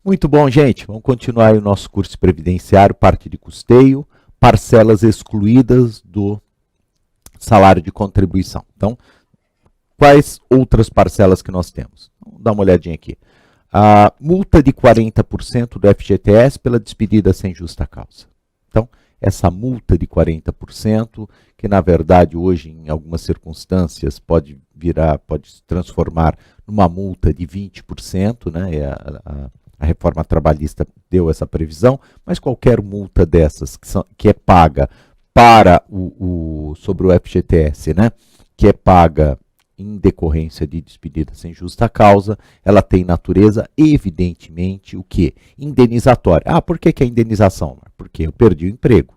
Muito bom, gente. Vamos continuar aí o nosso curso previdenciário, parte de custeio, parcelas excluídas do salário de contribuição. Então, quais outras parcelas que nós temos? Vamos dar uma olhadinha aqui. A multa de 40% do FGTS pela despedida sem justa causa. Então, essa multa de 40%, que na verdade hoje em algumas circunstâncias pode se transformar numa multa de 20%, né? A reforma trabalhista deu essa previsão, mas qualquer multa dessas que é paga para sobre o FGTS, né? Que é paga em decorrência de despedida sem justa causa, ela tem natureza, evidentemente, o quê? Indenizatória. Ah, por que é indenização? Porque eu perdi o emprego.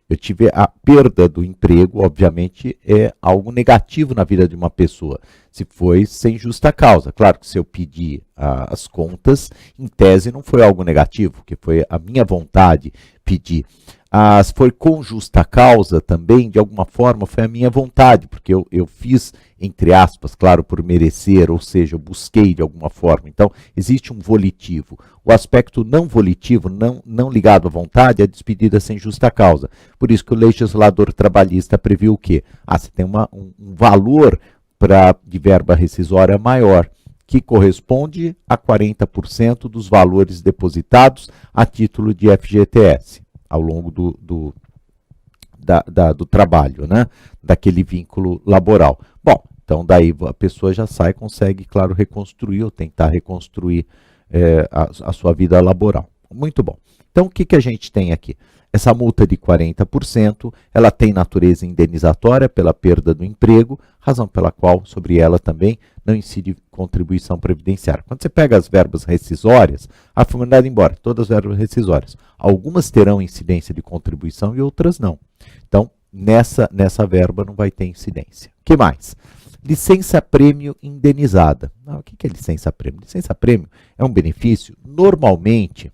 Eu tive a perda do emprego, obviamente, é algo negativo na vida de uma pessoa, se foi sem justa causa. Claro que se eu pedir as contas, em tese não foi algo negativo, que foi a minha vontade pedir. Se foi com justa causa também, de alguma forma, foi a minha vontade, porque eu fiz, entre aspas, claro, por merecer, ou seja, eu busquei de alguma forma. Então, existe um volitivo. O aspecto não volitivo, não ligado à vontade, é a despedida sem justa causa. Por isso que o legislador trabalhista previu o quê? Você tem um valor de verba rescisória maior, que corresponde a 40% dos valores depositados a título de FGTS. Ao longo do trabalho, né? Daquele vínculo laboral. Bom, então daí a pessoa já consegue, claro, reconstruir ou tentar reconstruir a sua vida laboral. Muito bom. Então o que a gente tem aqui? Essa multa de 40%, ela tem natureza indenizatória pela perda do emprego, razão pela qual sobre ela também não incide contribuição previdenciária. Quando você pega as verbas rescisórias, foi mandado embora, todas as verbas rescisórias. Algumas terão incidência de contribuição e outras não. Então, nessa verba não vai ter incidência. O que mais? Licença-prêmio indenizada. O que é licença-prêmio? Licença-prêmio é um benefício, normalmente,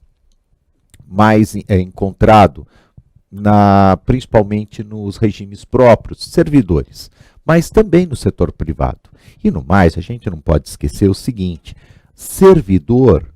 mais encontrado principalmente nos regimes próprios, servidores, mas também no setor privado. E no mais, a gente não pode esquecer o seguinte, servidor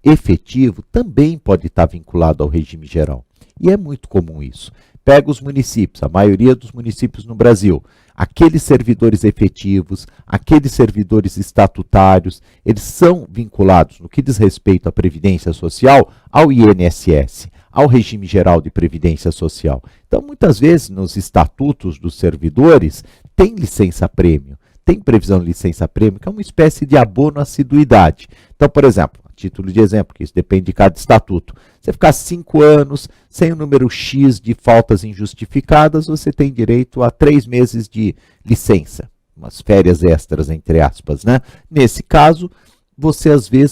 efetivo também pode estar vinculado ao regime geral. E é muito comum isso. Pega os municípios, a maioria dos municípios no Brasil, aqueles servidores efetivos, aqueles servidores estatutários, eles são vinculados, no que diz respeito à Previdência Social, ao INSS, ao regime geral de Previdência Social. Então, muitas vezes, nos estatutos dos servidores, tem licença-prêmio, tem previsão de licença-prêmio, que é uma espécie de abono à assiduidade. Então, por exemplo, título de exemplo, que isso depende de cada estatuto. Você ficar 5 anos sem o número X de faltas injustificadas, você tem direito a 3 meses de licença, umas férias extras, entre aspas, né? Nesse caso, você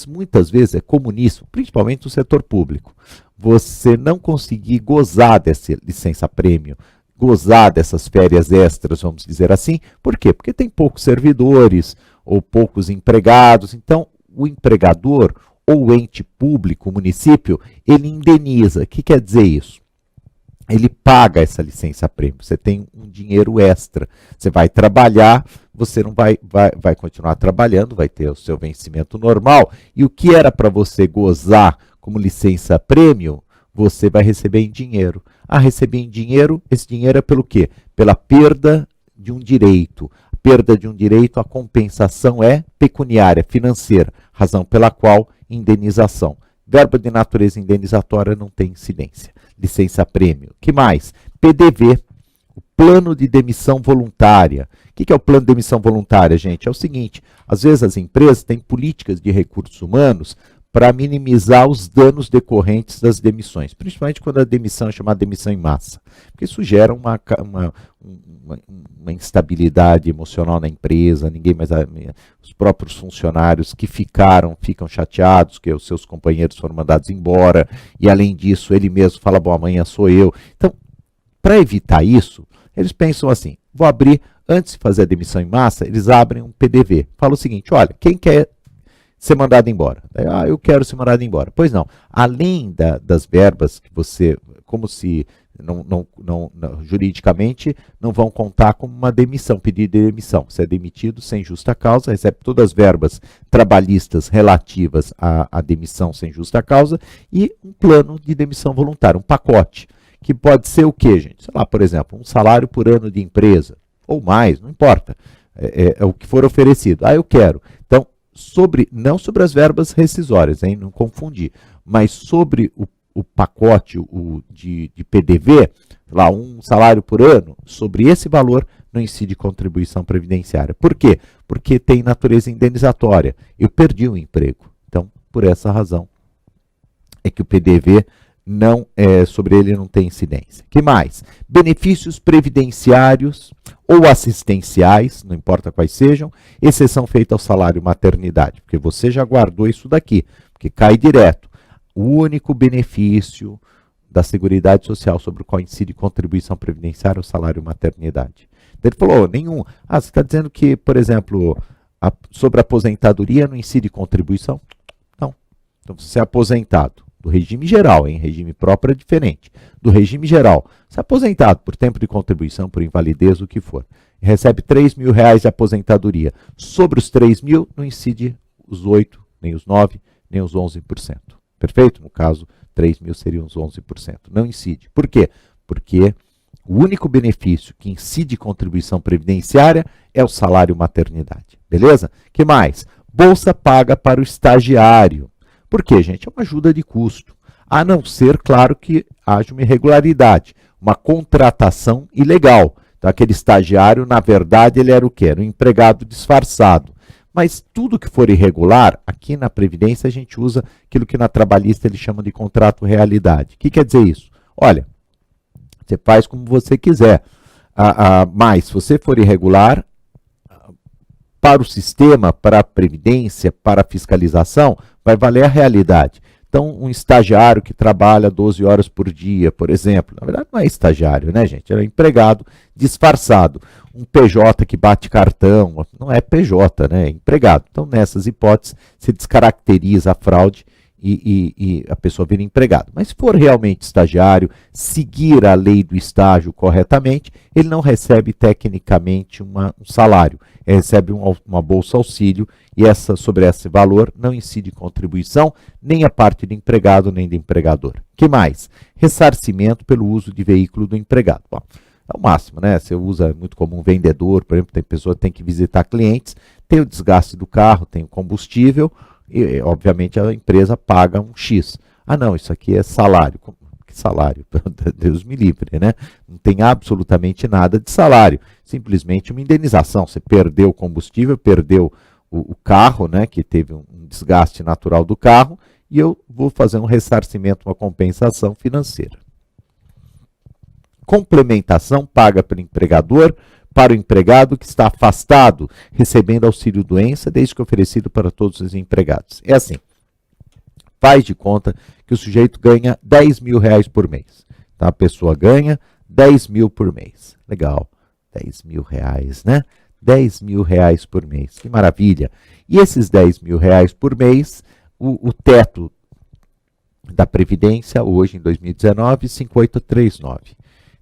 muitas vezes é comuníssimo, principalmente no setor público, você não conseguir gozar dessa licença-prêmio, gozar dessas férias extras, vamos dizer assim. Por quê? Porque tem poucos servidores ou poucos empregados, então o empregador ou o ente público, o município, ele indeniza. O que quer dizer isso? Ele paga essa licença-prêmio, você tem um dinheiro extra. Você vai trabalhar, você não vai continuar trabalhando, vai ter o seu vencimento normal, e o que era para você gozar como licença-prêmio, você vai receber em dinheiro. Receber em dinheiro, esse dinheiro é pelo quê? Pela perda de um direito. Perda de um direito, a compensação é pecuniária, financeira, razão pela qual indenização. Verba de natureza indenizatória não tem incidência. Licença-prêmio. Que mais? PDV, o plano de demissão voluntária. O que é o plano de demissão voluntária, gente? É o seguinte, às vezes as empresas têm políticas de recursos humanos para minimizar os danos decorrentes das demissões, principalmente quando a demissão é chamada demissão em massa, porque isso gera uma instabilidade emocional na empresa, os próprios funcionários que ficam chateados, que os seus companheiros foram mandados embora, e além disso ele mesmo fala, bom, amanhã sou eu. Então, para evitar isso, eles pensam assim, vou abrir, antes de fazer a demissão em massa, eles abrem um PDV, fala o seguinte, olha, quem quer ser mandado embora. Eu quero ser mandado embora. Pois não. Além das verbas que você, como se juridicamente não vão contar como uma demissão, pedido de demissão. Você é demitido sem justa causa, recebe todas as verbas trabalhistas relativas à demissão sem justa causa e um plano de demissão voluntária, um pacote, que pode ser o quê, gente? Sei lá, por exemplo, um salário por ano de empresa, ou mais, não importa. É o que for oferecido. Eu quero. Então, não sobre as verbas rescisórias, hein? Não confundir, mas sobre o pacote de PDV, lá um salário por ano, sobre esse valor não incide contribuição previdenciária. Por quê? Porque tem natureza indenizatória. Eu perdi o emprego. Então, por essa razão, é que o PDV sobre ele não tem incidência. Que mais? Benefícios previdenciários ou assistenciais, não importa quais sejam, exceção feita ao salário maternidade, porque você já guardou isso daqui, porque cai direto. O único benefício da Seguridade Social sobre o qual incide contribuição previdenciária é o salário maternidade. Ele falou, nenhum. Você está dizendo que, por exemplo, sobre a aposentadoria não incide contribuição? Não. Então, se você é aposentado do regime geral, em regime próprio é diferente. Do regime geral, se é aposentado por tempo de contribuição, por invalidez, o que for, e recebe R$3.000 de aposentadoria. Sobre os 3.000, não incide os 8, nem os 9, nem os 11%. Perfeito? No caso, 3.000 seriam os 11%. Não incide. Por quê? Porque o único benefício que incide contribuição previdenciária é o salário maternidade. Beleza? Que mais? Bolsa paga para o estagiário. Por quê, gente? É uma ajuda de custo. A não ser, claro, que haja uma irregularidade, uma contratação ilegal. Então, aquele estagiário, na verdade, ele era o quê? Era um empregado disfarçado. Mas tudo que for irregular, aqui na Previdência a gente usa aquilo que na trabalhista eles chamam de contrato realidade. O que quer dizer isso? Olha, você faz como você quiser, mas se você for irregular, para o sistema, para a Previdência, para a fiscalização, vai valer a realidade. Então, um estagiário que trabalha 12 horas por dia, por exemplo, na verdade não é estagiário, né, gente? É empregado disfarçado. Um PJ que bate cartão, não é PJ, né? É empregado. Então, nessas hipóteses, se descaracteriza a fraude e a pessoa vira empregado. Mas se for realmente estagiário, seguir a lei do estágio corretamente, ele não recebe tecnicamente um salário, ele recebe uma bolsa auxílio e sobre esse valor não incide contribuição nem a parte do empregado nem do empregador. Que mais? Ressarcimento pelo uso de veículo do empregado. Bom, é o máximo, né? Você usa, muito comum, vendedor, por exemplo, tem pessoa que tem que visitar clientes, tem o desgaste do carro, tem o combustível, e, obviamente, a empresa paga um X. Não, isso aqui é salário. Que salário? Deus me livre, né? Não tem absolutamente nada de salário. Simplesmente uma indenização. Você perdeu o combustível, perdeu o carro, né? Que teve um desgaste natural do carro, e eu vou fazer um ressarcimento, uma compensação financeira. Complementação paga pelo empregador para o empregado que está afastado, recebendo auxílio-doença, desde que oferecido para todos os empregados. É assim, faz de conta que o sujeito ganha R$10.000 por mês. Tá? A pessoa ganha 10 mil por mês. Legal, R$10.000, né? R$10.000 por mês, que maravilha. E esses R$10.000 por mês, o teto da Previdência, hoje em 2019, 5839.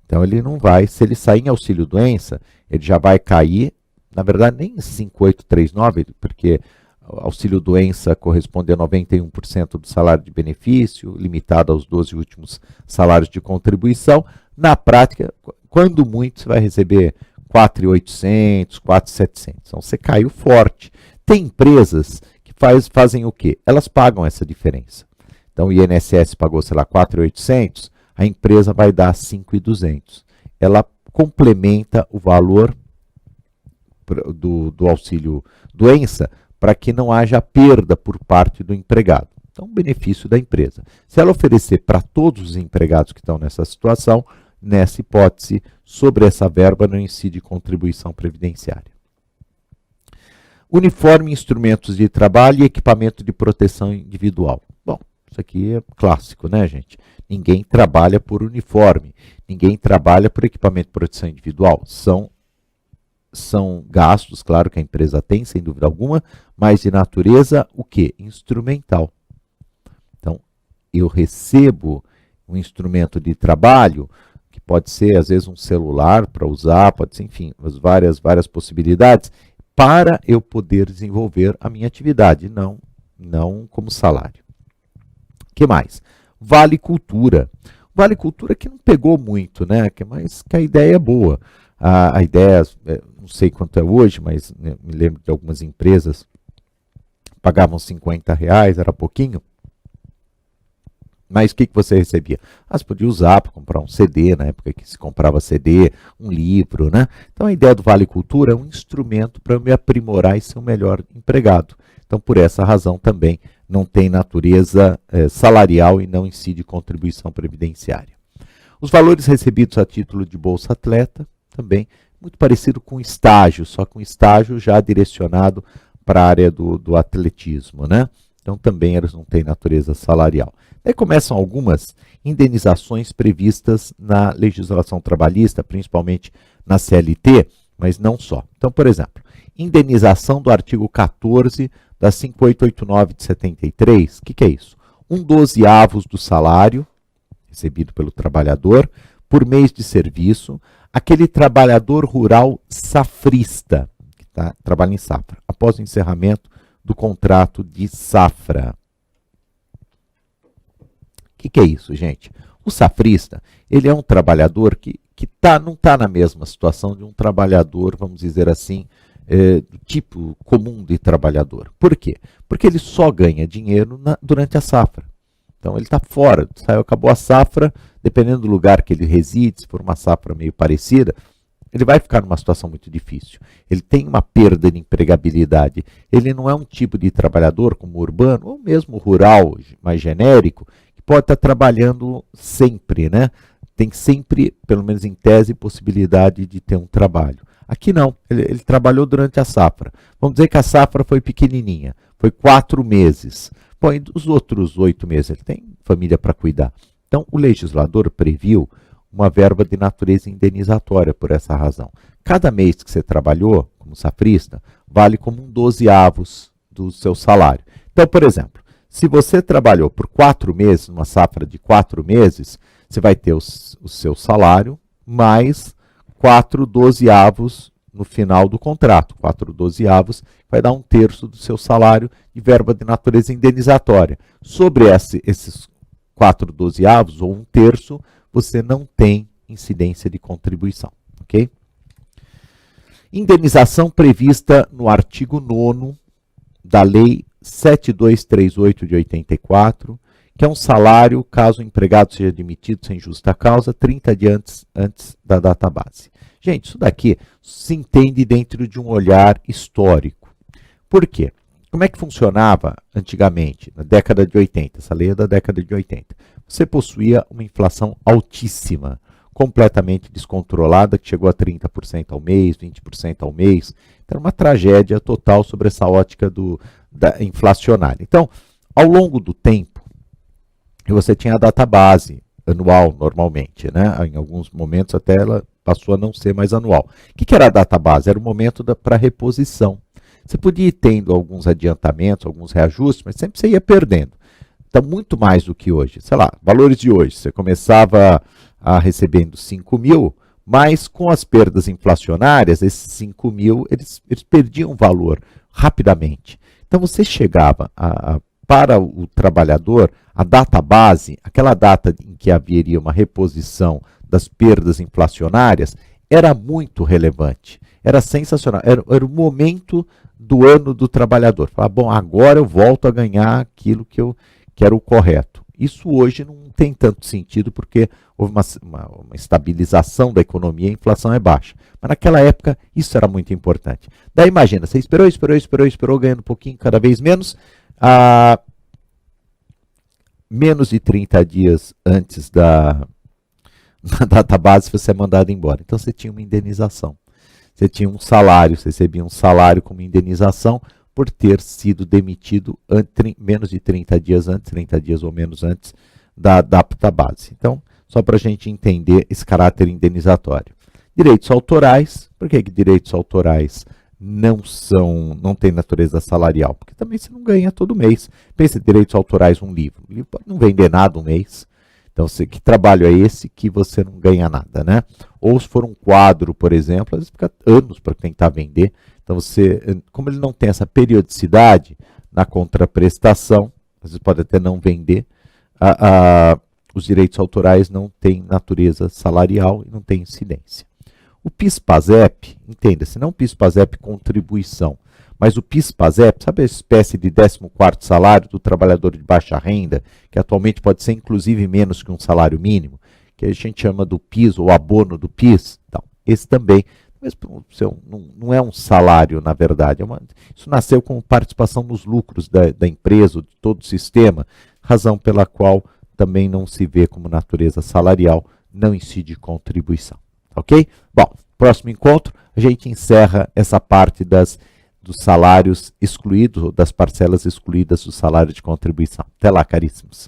Então, ele não vai, se ele sair em auxílio-doença, ele já vai cair, na verdade, nem em 5839, porque auxílio-doença corresponde a 91% do salário de benefício, limitado aos 12 últimos salários de contribuição. Na prática, quando muito, você vai receber 4.800, 4.700. Então, você caiu forte. Tem empresas que fazem o quê? Elas pagam essa diferença. Então, o INSS pagou, sei lá, 4.800, a empresa vai dar 5.200. Ela complementa o valor do auxílio doença para que não haja perda por parte do empregado. Então, benefício da empresa. Se ela oferecer para todos os empregados que estão nessa situação, nessa hipótese, sobre essa verba não incide contribuição previdenciária. Uniforme, instrumentos de trabalho e equipamento de proteção individual. Bom, isso aqui é clássico, né, gente? Ninguém trabalha por uniforme, ninguém trabalha por equipamento de proteção individual. São são gastos, claro que a empresa tem, sem dúvida alguma, mas de natureza o quê? Instrumental. Então, eu recebo um instrumento de trabalho, que pode ser, às vezes, um celular para usar, pode ser, enfim, várias possibilidades, para eu poder desenvolver a minha atividade, não como salário. O que mais? Vale Cultura. Vale Cultura que não pegou muito, né? Mas que a ideia é boa. A ideia, não sei quanto é hoje, mas né, me lembro de algumas empresas pagavam R$ 50, era pouquinho. Mas o que você recebia? Você podia usar para comprar um CD, na época que se comprava CD, um livro, né? Então a ideia do Vale Cultura é um instrumento para eu me aprimorar e ser um melhor empregado. Então por essa razão também não tem natureza salarial e não incide contribuição previdenciária. Os valores recebidos a título de Bolsa Atleta, também muito parecido com estágio, só com estágio já direcionado para a área do atletismo, né? Então também eles não têm natureza salarial. Daí começam algumas indenizações previstas na legislação trabalhista, principalmente na CLT, mas não só. Então, por exemplo, indenização do artigo 14 da 5889 de 73, o que é isso? 1/12 do salário recebido pelo trabalhador por mês de serviço, aquele trabalhador rural safrista, que trabalha em safra, após o encerramento do contrato de safra. O que é isso, gente? O safrista, ele é um trabalhador que não está na mesma situação de um trabalhador, vamos dizer assim, do tipo comum de trabalhador. Por quê? Porque ele só ganha dinheiro durante a safra. Então ele está fora, acabou a safra, dependendo do lugar que ele reside, se for uma safra meio parecida, ele vai ficar numa situação muito difícil. Ele tem uma perda de empregabilidade. Ele não é um tipo de trabalhador como urbano, ou mesmo rural, mais genérico, que pode estar trabalhando sempre, né? Tem sempre, pelo menos em tese, possibilidade de ter um trabalho. Aqui não, ele trabalhou durante a safra. Vamos dizer que a safra foi pequenininha, foi 4 meses. Bom, e os outros 8 meses ele tem família para cuidar. Então, o legislador previu uma verba de natureza indenizatória por essa razão. Cada mês que você trabalhou como safrista, vale como 1/12 do seu salário. Então, por exemplo, se você trabalhou por 4 meses, numa safra de 4 meses, você vai ter o seu salário mais 4/12 no final do contrato. 4/12 vai dar 1/3 do seu salário de verba de natureza indenizatória. Sobre esses 4/12 ou 1/3, você não tem incidência de contribuição, ok? Indenização prevista no artigo 9º da Lei 7238 de 84, que é um salário caso o empregado seja demitido sem justa causa 30 dias antes da data base. Gente, isso daqui se entende dentro de um olhar histórico. Por quê? Como é que funcionava antigamente, na década de 80? Essa lei é da década de 80. Você possuía uma inflação altíssima, completamente descontrolada, que chegou a 30% ao mês, 20% ao mês. Então, era uma tragédia total sobre essa ótica da inflacionária. Então, ao longo do tempo, você tinha a data base anual, normalmente, né? Em alguns momentos até ela passou a não ser mais anual. O que era a data base? Era o momento para reposição. Você podia ir tendo alguns adiantamentos, alguns reajustes, mas sempre você ia perdendo. Então, muito mais do que hoje. Sei lá, valores de hoje. Você começava recebendo 5 mil, mas com as perdas inflacionárias, esses 5 mil, eles perdiam valor rapidamente. Então, você chegava para o trabalhador, a data base, aquela data em que haveria uma reposição das perdas inflacionárias, era muito relevante. Era sensacional. Era o momento do ano do trabalhador. Falar, bom, agora eu volto a ganhar aquilo que era o correto. Isso hoje não tem tanto sentido porque houve uma estabilização da economia e a inflação é baixa. Mas naquela época isso era muito importante. Daí imagina, você esperou, ganhando um pouquinho, cada vez menos, menos de 30 dias antes da data base você é mandado embora. Então você tinha uma indenização. Você tinha um salário, você recebia um salário como indenização por ter sido demitido menos de 30 dias antes, 30 dias ou menos antes da data base. Então, só para a gente entender esse caráter indenizatório. Direitos autorais, por que direitos autorais não têm natureza salarial? Porque também você não ganha todo mês. Pensa em direitos autorais um livro. O livro pode não vender nada um mês. Então, que trabalho é esse que você não ganha nada, né? Ou se for um quadro, por exemplo, às vezes fica anos para tentar vender. Então, como ele não tem essa periodicidade na contraprestação, às vezes pode até não vender, os direitos autorais não têm natureza salarial e não têm incidência. O PIS/PASEP, entenda-se, não PIS/PASEP contribuição, mas o PIS/PASEP, sabe a espécie de 14º salário do trabalhador de baixa renda, que atualmente pode ser inclusive menos que um salário mínimo, que a gente chama do PIS ou abono do PIS? Então, esse também, não é um salário, na verdade, isso nasceu com participação nos lucros da empresa, de todo o sistema, razão pela qual também não se vê como natureza salarial, não incide contribuição. Ok? Bom, próximo encontro, a gente encerra essa parte dos salários excluídos, ou das parcelas excluídas do salário de contribuição. Até lá, caríssimos.